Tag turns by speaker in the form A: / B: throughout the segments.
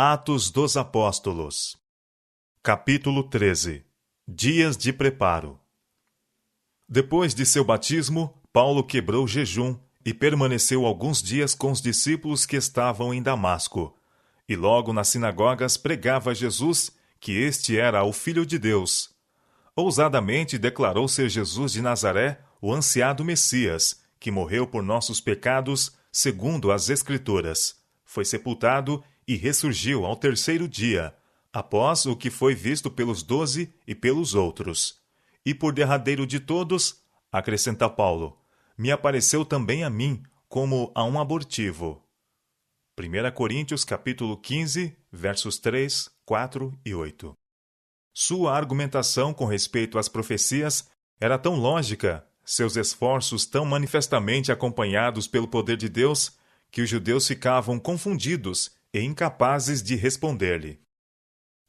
A: Atos dos Apóstolos. Capítulo 13. Dias de preparo. Depois de seu batismo, Paulo quebrou o jejum e permaneceu alguns dias com os discípulos que estavam em Damasco. E logo nas sinagogas pregava Jesus que este era o Filho de Deus. Ousadamente declarou ser Jesus de Nazaré o ansiado Messias, que morreu por nossos pecados, segundo as Escrituras. Foi sepultado e ressurgiu ao terceiro dia, após o que foi visto pelos 12 e pelos outros. E por derradeiro de todos, acrescenta Paulo, me apareceu também a mim, como a um abortivo. 1 Coríntios capítulo 15, versos 3, 4 e 8. Sua argumentação com respeito às profecias era tão lógica, seus esforços tão manifestamente acompanhados pelo poder de Deus, que os judeus ficavam confundidos e incapazes de responder-lhe.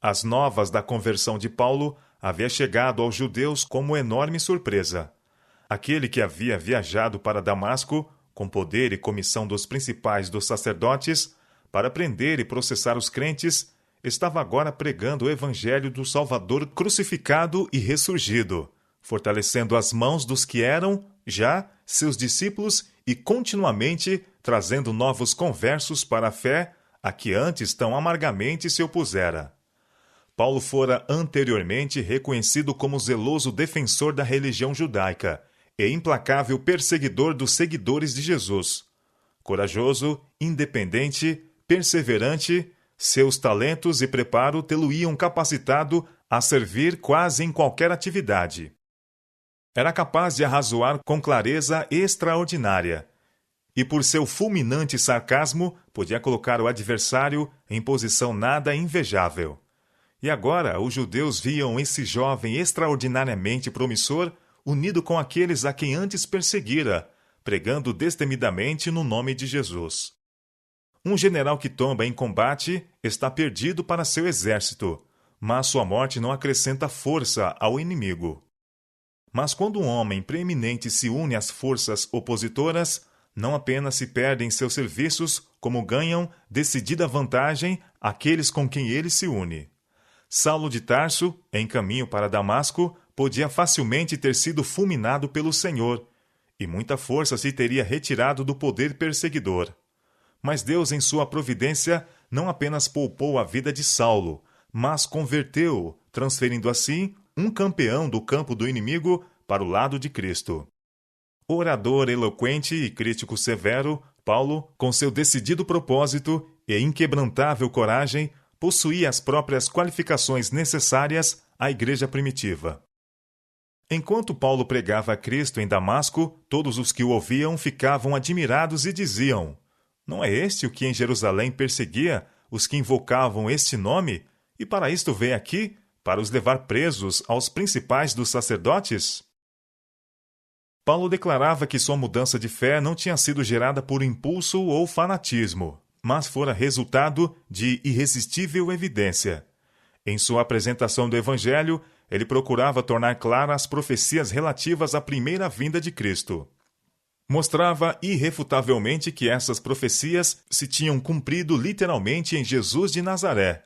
A: As novas da conversão de Paulo havia chegado aos judeus como enorme surpresa. Aquele que havia viajado para Damasco, com poder e comissão dos principais dos sacerdotes, para prender e processar os crentes, estava agora pregando o evangelho do Salvador crucificado e ressurgido, fortalecendo as mãos dos que eram, já, seus discípulos e continuamente trazendo novos conversos para a fé a que antes tão amargamente se opusera. Paulo fora anteriormente reconhecido como zeloso defensor da religião judaica e implacável perseguidor dos seguidores de Jesus. Corajoso, independente, perseverante, seus talentos e preparo tê-lo-iam capacitado a servir quase em qualquer atividade. Era capaz de arrazoar com clareza extraordinária, e por seu fulminante sarcasmo podia colocar o adversário em posição nada invejável. E agora os judeus viam esse jovem extraordinariamente promissor unido com aqueles a quem antes perseguira, pregando destemidamente no nome de Jesus. Um general que tomba em combate está perdido para seu exército, mas sua morte não acrescenta força ao inimigo. Mas quando um homem preeminente se une às forças opositoras, não apenas se perdem seus serviços, como ganham decidida vantagem aqueles com quem ele se une. Saulo de Tarso, em caminho para Damasco, podia facilmente ter sido fulminado pelo Senhor, e muita força se teria retirado do poder perseguidor. Mas Deus, em sua providência, não apenas poupou a vida de Saulo, mas converteu-o, transferindo assim um campeão do campo do inimigo para o lado de Cristo. Orador eloquente e crítico severo, Paulo, com seu decidido propósito e inquebrantável coragem, possuía as próprias qualificações necessárias à igreja primitiva. Enquanto Paulo pregava a Cristo em Damasco, todos os que o ouviam ficavam admirados e diziam: não é este o que em Jerusalém perseguia os que invocavam este nome, e para isto veio aqui, para os levar presos aos principais dos sacerdotes? Paulo declarava que sua mudança de fé não tinha sido gerada por impulso ou fanatismo, mas fora resultado de irresistível evidência. Em sua apresentação do Evangelho, ele procurava tornar claras as profecias relativas à primeira vinda de Cristo. Mostrava irrefutavelmente que essas profecias se tinham cumprido literalmente em Jesus de Nazaré.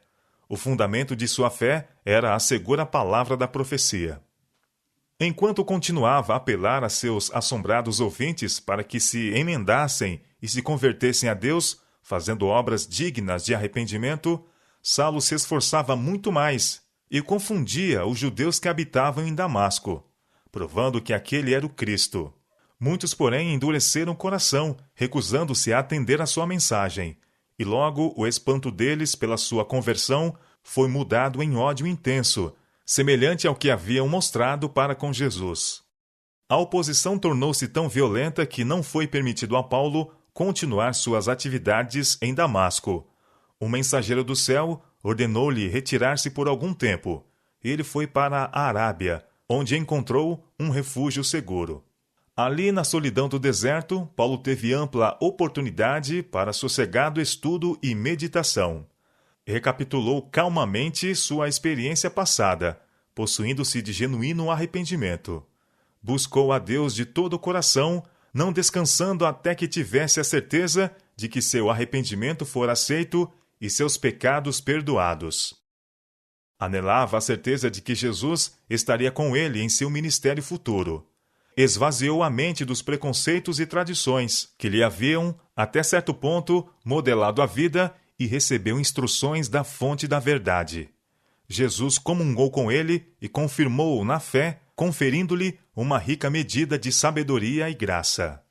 A: O fundamento de sua fé era a segura palavra da profecia. Enquanto continuava a apelar a seus assombrados ouvintes para que se emendassem e se convertessem a Deus, fazendo obras dignas de arrependimento, Saulo se esforçava muito mais e confundia os judeus que habitavam em Damasco, provando que aquele era o Cristo. Muitos, porém, endureceram o coração, recusando-se a atender a sua mensagem, e logo o espanto deles pela sua conversão foi mudado em ódio intenso, semelhante ao que haviam mostrado para com Jesus. A oposição tornou-se tão violenta que não foi permitido a Paulo continuar suas atividades em Damasco. Um mensageiro do céu ordenou-lhe retirar-se por algum tempo. Ele foi para a Arábia, onde encontrou um refúgio seguro. Ali, na solidão do deserto, Paulo teve ampla oportunidade para sossegado estudo e meditação. Recapitulou calmamente sua experiência passada, possuindo-se de genuíno arrependimento. Buscou a Deus de todo o coração, não descansando até que tivesse a certeza de que seu arrependimento fora aceito e seus pecados perdoados. Anelava a certeza de que Jesus estaria com ele em seu ministério futuro. Esvaziou a mente dos preconceitos e tradições que lhe haviam, até certo ponto, modelado a vida e recebeu instruções da fonte da verdade. Jesus comungou com ele e confirmou-o na fé, conferindo-lhe uma rica medida de sabedoria e graça.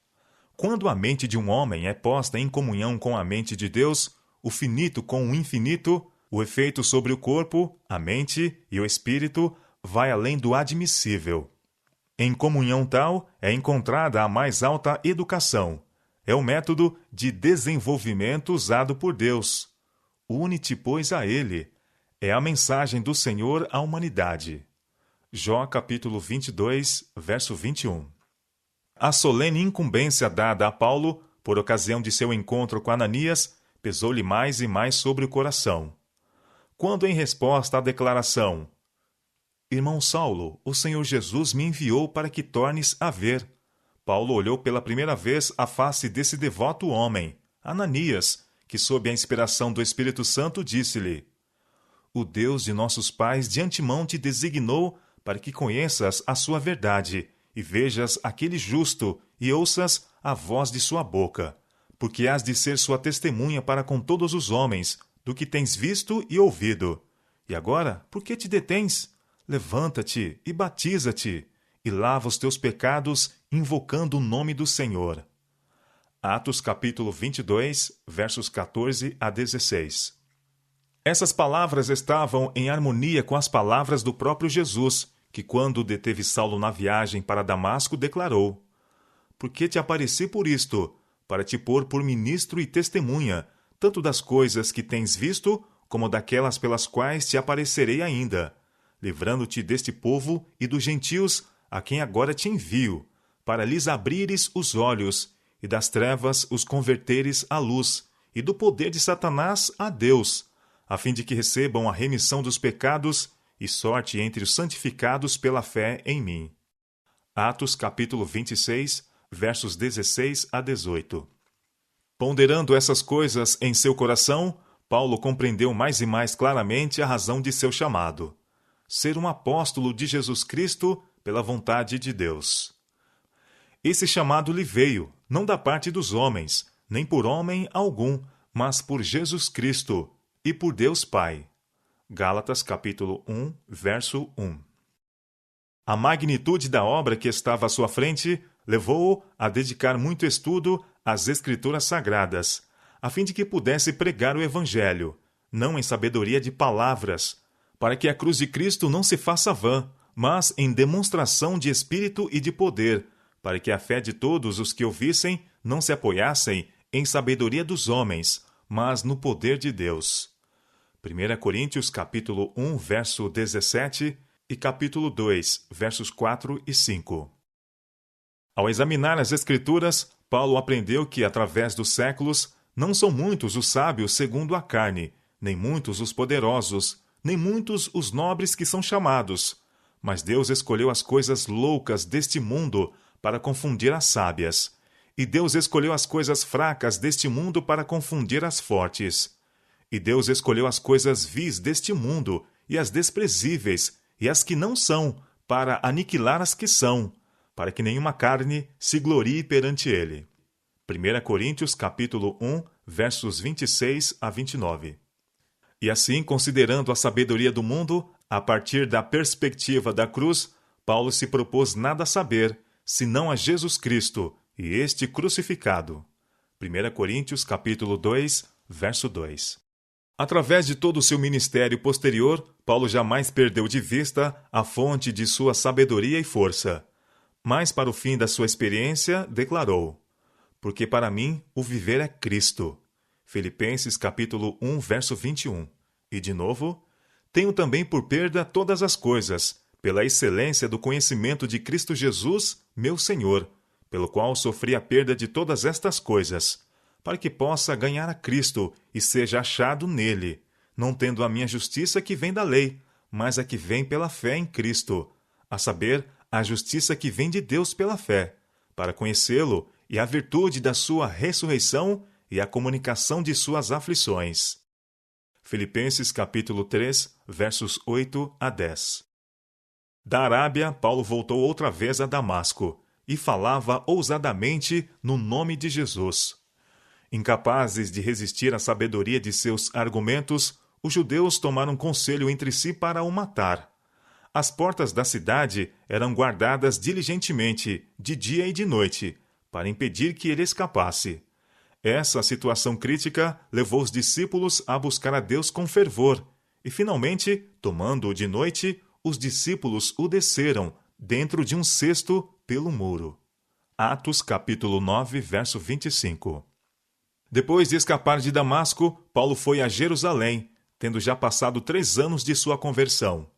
A: Quando a mente de um homem é posta em comunhão com a mente de Deus, o finito com o infinito, o efeito sobre o corpo, a mente e o espírito vai além do admissível. Em comunhão tal é encontrada a mais alta educação. É o método de desenvolvimento usado por Deus. Une-te, pois, a Ele. É a mensagem do Senhor à humanidade. Jó capítulo 22, verso 21. A solene incumbência dada a Paulo, por ocasião de seu encontro com Ananias, pesou-lhe mais e mais sobre o coração. Quando, em resposta à declaração, Irmão Saulo, o Senhor Jesus me enviou para que tornes a ver, Paulo olhou pela primeira vez a face desse devoto homem, Ananias, que, sob a inspiração do Espírito Santo, disse-lhe: O Deus de nossos pais de antemão te designou para que conheças a sua verdade e vejas aquele justo e ouças a voz de sua boca, porque hás de ser sua testemunha para com todos os homens do que tens visto e ouvido. E agora, por que te detens? Levanta-te e batiza-te, e lava os teus pecados, invocando o nome do Senhor. Atos capítulo 22, versos 14 a 16. Essas palavras estavam em harmonia com as palavras do próprio Jesus, que, quando deteve Saulo na viagem para Damasco, declarou: Porque te apareci por isto, para te pôr por ministro e testemunha, tanto das coisas que tens visto, como daquelas pelas quais te aparecerei ainda, livrando-te deste povo e dos gentios, a quem agora te envio, para lhes abrires os olhos, e das trevas os converteres à luz, e do poder de Satanás a Deus, a fim de que recebam a remissão dos pecados e sorte entre os santificados pela fé em mim. Atos capítulo 26, versos 16 a 18. Ponderando essas coisas em seu coração, Paulo compreendeu mais e mais claramente a razão de seu chamado: ser um apóstolo de Jesus Cristo pela vontade de Deus. Esse chamado lhe veio, não da parte dos homens, nem por homem algum, mas por Jesus Cristo e por Deus Pai. Gálatas capítulo 1, verso 1. A magnitude da obra que estava à sua frente levou-o a dedicar muito estudo às Escrituras Sagradas, a fim de que pudesse pregar o Evangelho, não em sabedoria de palavras, para que a cruz de Cristo não se faça vã, mas em demonstração de espírito e de poder, para que a fé de todos os que ouvissem não se apoiassem em sabedoria dos homens, mas no poder de Deus. 1 Coríntios capítulo 1, verso 17 e capítulo 2, versos 4 e 5. Ao examinar as Escrituras, Paulo aprendeu que, através dos séculos, não são muitos os sábios segundo a carne, nem muitos os poderosos, nem muitos os nobres que são chamados, mas Deus escolheu as coisas loucas deste mundo para confundir as sábias, e Deus escolheu as coisas fracas deste mundo para confundir as fortes. E Deus escolheu as coisas vis deste mundo, e as desprezíveis, e as que não são, para aniquilar as que são, para que nenhuma carne se glorie perante ele. 1 Coríntios capítulo 1, versos 26 a 29. E assim, considerando a sabedoria do mundo, a partir da perspectiva da cruz, Paulo se propôs nada saber, senão a Jesus Cristo, e este crucificado. 1 Coríntios capítulo 2, verso 2. Através de todo o seu ministério posterior, Paulo jamais perdeu de vista a fonte de sua sabedoria e força. Mas para o fim da sua experiência, declarou: Porque para mim o viver é Cristo. Filipenses capítulo 1, verso 21. E de novo: Tenho também por perda todas as coisas, pela excelência do conhecimento de Cristo Jesus, meu Senhor, pelo qual sofri a perda de todas estas coisas, para que possa ganhar a Cristo e seja achado nele, não tendo a minha justiça que vem da lei, mas a que vem pela fé em Cristo, a saber, a justiça que vem de Deus pela fé, para conhecê-lo e a virtude da sua ressurreição e a comunicação de suas aflições. Filipenses capítulo 3, versos 8 a 10. Da Arábia, Paulo voltou outra vez a Damasco e falava ousadamente no nome de Jesus. Incapazes de resistir à sabedoria de seus argumentos, os judeus tomaram conselho entre si para o matar. As portas da cidade eram guardadas diligentemente, de dia e de noite, para impedir que ele escapasse. Essa situação crítica levou os discípulos a buscar a Deus com fervor, e finalmente, tomando-o de noite, os discípulos o desceram, dentro de um cesto, pelo muro. Atos capítulo 9, verso 25. Depois de escapar de Damasco, Paulo foi a Jerusalém, tendo já passado 3 anos de sua conversão.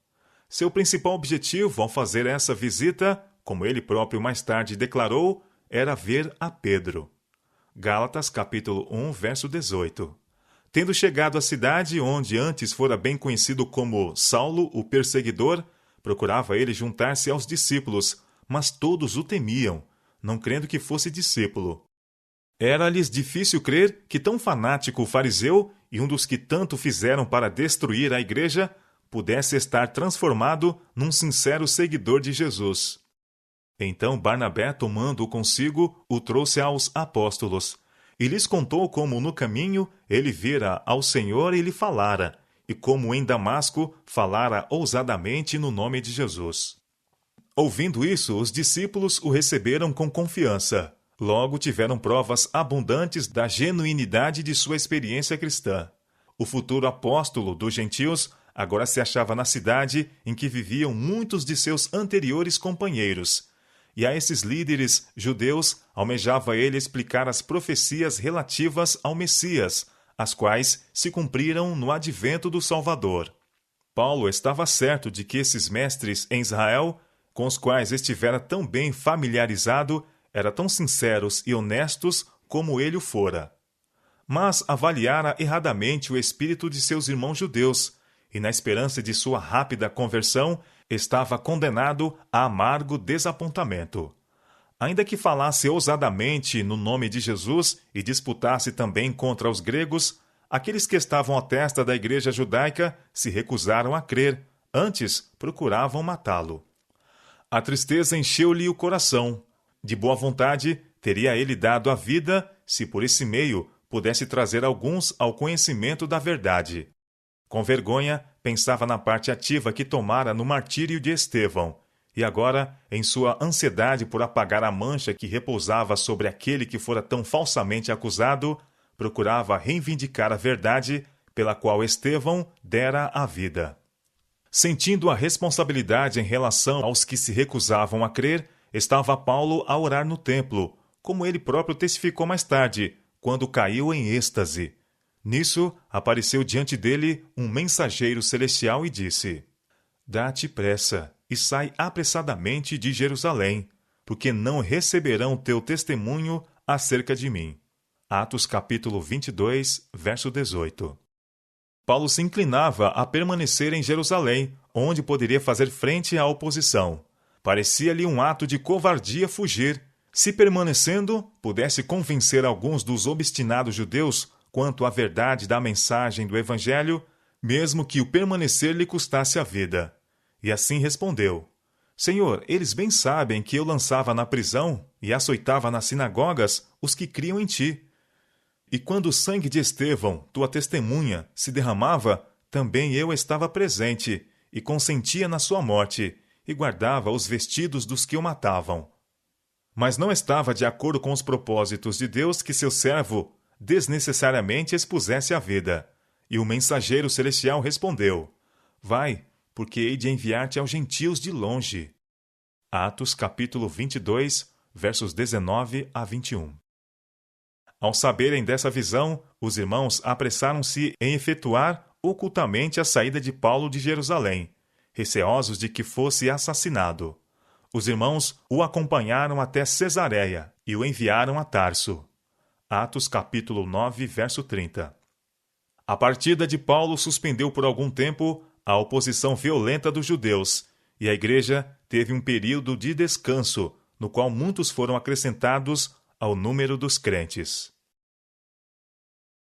A: Seu principal objetivo ao fazer essa visita, como ele próprio mais tarde declarou, era ver a Pedro. Gálatas capítulo 1, verso 18. Tendo chegado à cidade, onde antes fora bem conhecido como Saulo, o perseguidor, procurava ele juntar-se aos discípulos, mas todos o temiam, não crendo que fosse discípulo. Era-lhes difícil crer que tão fanático fariseu, e um dos que tanto fizeram para destruir a igreja, pudesse estar transformado num sincero seguidor de Jesus. Então Barnabé, tomando-o consigo, o trouxe aos apóstolos, e lhes contou como no caminho ele vira ao Senhor e lhe falara, e como em Damasco falara ousadamente no nome de Jesus. Ouvindo isso, os discípulos o receberam com confiança. Logo tiveram provas abundantes da genuinidade de sua experiência cristã. O futuro apóstolo dos gentios agora se achava na cidade em que viviam muitos de seus anteriores companheiros, e a esses líderes judeus almejava ele explicar as profecias relativas ao Messias, as quais se cumpriram no advento do Salvador. Paulo estava certo de que esses mestres em Israel, com os quais estivera tão bem familiarizado, eram tão sinceros e honestos como ele o fora. Mas avaliara erradamente o espírito de seus irmãos judeus, e na esperança de sua rápida conversão, estava condenado a amargo desapontamento. Ainda que falasse ousadamente no nome de Jesus e disputasse também contra os gregos, aqueles que estavam à testa da igreja judaica se recusaram a crer, antes procuravam matá-lo. A tristeza encheu-lhe o coração. De boa vontade, teria ele dado a vida, se por esse meio pudesse trazer alguns ao conhecimento da verdade. Com vergonha, pensava na parte ativa que tomara no martírio de Estevão, e agora, em sua ansiedade por apagar a mancha que repousava sobre aquele que fora tão falsamente acusado, procurava reivindicar a verdade pela qual Estevão dera a vida. Sentindo a responsabilidade em relação aos que se recusavam a crer, estava Paulo a orar no templo, como ele próprio testificou mais tarde, quando caiu em êxtase. Nisso, apareceu diante dele um mensageiro celestial e disse: Dá-te pressa e sai apressadamente de Jerusalém, porque não receberão teu testemunho acerca de mim. Atos capítulo 22, verso 18. Paulo se inclinava a permanecer em Jerusalém, onde poderia fazer frente à oposição. Parecia-lhe um ato de covardia fugir. Se permanecendo, pudesse convencer alguns dos obstinados judeus quanto à verdade da mensagem do Evangelho, mesmo que o permanecer lhe custasse a vida. E assim respondeu: Senhor, eles bem sabem que eu lançava na prisão e açoitava nas sinagogas os que criam em ti. E quando o sangue de Estevão, tua testemunha, se derramava, também eu estava presente e consentia na sua morte, e guardava os vestidos dos que o matavam. Mas não estava de acordo com os propósitos de Deus que seu servo desnecessariamente expusesse a vida. E o mensageiro celestial respondeu: Vai, porque hei de enviar-te aos gentios de longe. Atos capítulo 22, versos 19 a 21. Ao saberem dessa visão, os irmãos apressaram-se em efetuar ocultamente a saída de Paulo de Jerusalém, receosos de que fosse assassinado. Os irmãos o acompanharam até Cesareia e o enviaram a Tarso. Atos capítulo 9, verso 30. A partida de Paulo suspendeu por algum tempo a oposição violenta dos judeus, e a igreja teve um período de descanso, no qual muitos foram acrescentados ao número dos crentes.